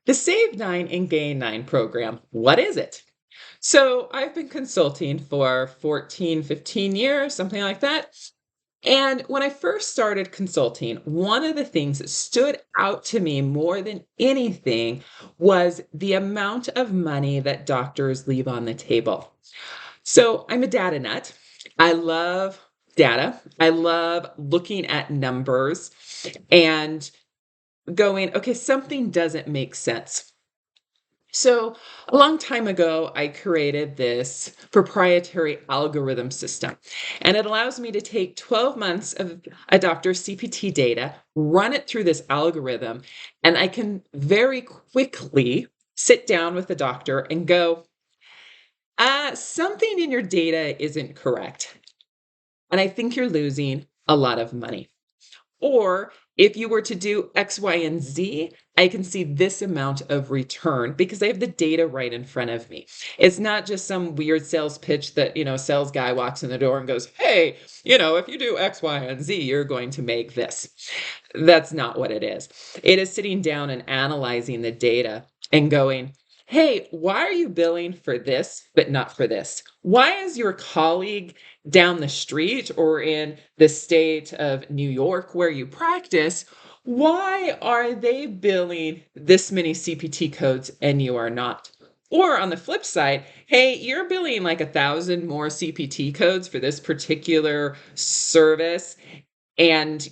The Save9 and Gain9 program, what is it? So I've been consulting for 14, 15 years, something like that. And when I first started consulting, one of the things that stood out to me more than anything was the amount of money that doctors leave on the table. So I'm a data nut. I love data. I love looking at numbers and going, okay, something doesn't make sense. So, a long time ago, I created this proprietary algorithm system, and it allows me to take 12 months of a doctor's CPT data, run it through this algorithm, and I can very quickly sit down with the doctor and go, something in your data isn't correct. And I think you're losing a lot of money. Or if you were to do X, Y, and Z, I can see this amount of return because I have the data right in front of me. It's not just some weird sales pitch that, sales guy walks in the door and goes, hey, if you do X, Y, and Z, you're going to make this. That's not what it is. It is sitting down and analyzing the data and going, hey, why are you billing for this, but not for this? Why is your colleague down the street or in the state of New York where you practice, why are they billing this many CPT codes and you are not? Or on the flip side, hey, you're billing like 1,000 more CPT codes for this particular service and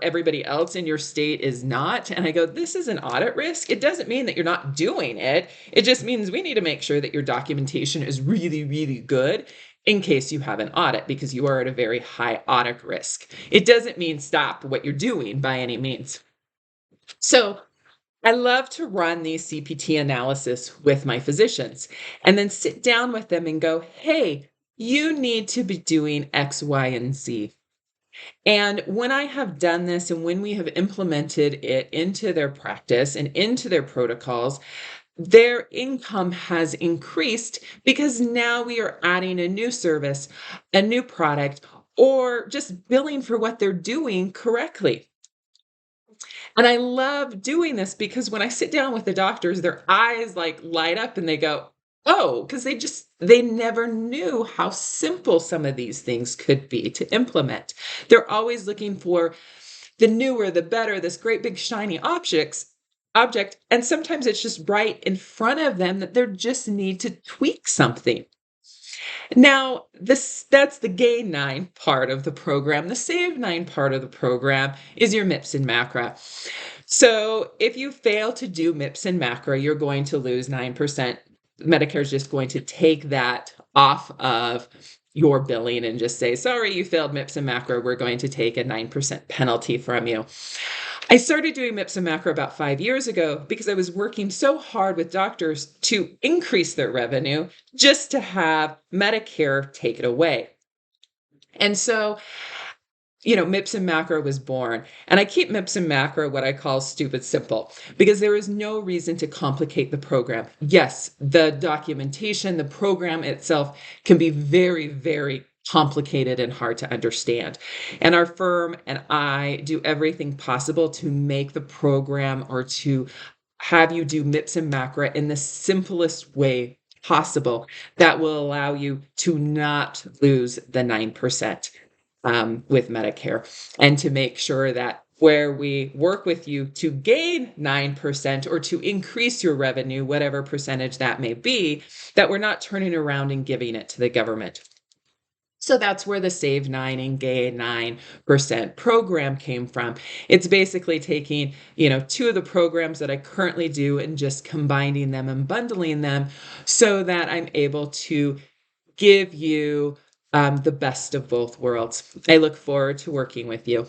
everybody else in your state is not. And I go, this is an audit risk. It doesn't mean that you're not doing it. It just means we need to make sure that your documentation is really, really good in case you have an audit because you are at a very high audit risk. It doesn't mean stop what you're doing by any means. So I love to run these CPT analysis with my physicians and then sit down with them and go, hey, you need to be doing X, Y, and Z. And when I have done this and when we have implemented it into their practice and into their protocols, their income has increased because now we are adding a new service, a new product, or just billing for what they're doing correctly. And I love doing this because when I sit down with the doctors, their eyes like light up and they go, oh, because they never knew how simple some of these things could be to implement. They're always looking for the newer, the better, this great big shiny object. And sometimes it's just right in front of them that they just need to tweak something. Now, that's the Gain9 part of the program. The Save9 part of the program is your MIPS and MACRA. So if you fail to do MIPS and MACRA, you're going to lose 9%. Medicare is just going to take that off of your billing and just say, sorry, you failed MIPS and MACRA. We're going to take a 9% penalty from you. I started doing MIPS and MACRA about 5 years ago because I was working so hard with doctors to increase their revenue just to have Medicare take it away. And so, MIPS and MACRA was born. And I keep MIPS and MACRA what I call stupid simple because there is no reason to complicate the program. Yes, the documentation, the program itself can be very, very complicated and hard to understand. And our firm and I do everything possible to make the program or to have you do MIPS and MACRA in the simplest way possible that will allow you to not lose the 9% with Medicare and to make sure that where we work with you to gain 9% or to increase your revenue, whatever percentage that may be, that we're not turning around and giving it to the government. So that's where the Save9 and Gain 9% program came from. It's basically taking, two of the programs that I currently do and just combining them and bundling them so that I'm able to give you the best of both worlds. I look forward to working with you.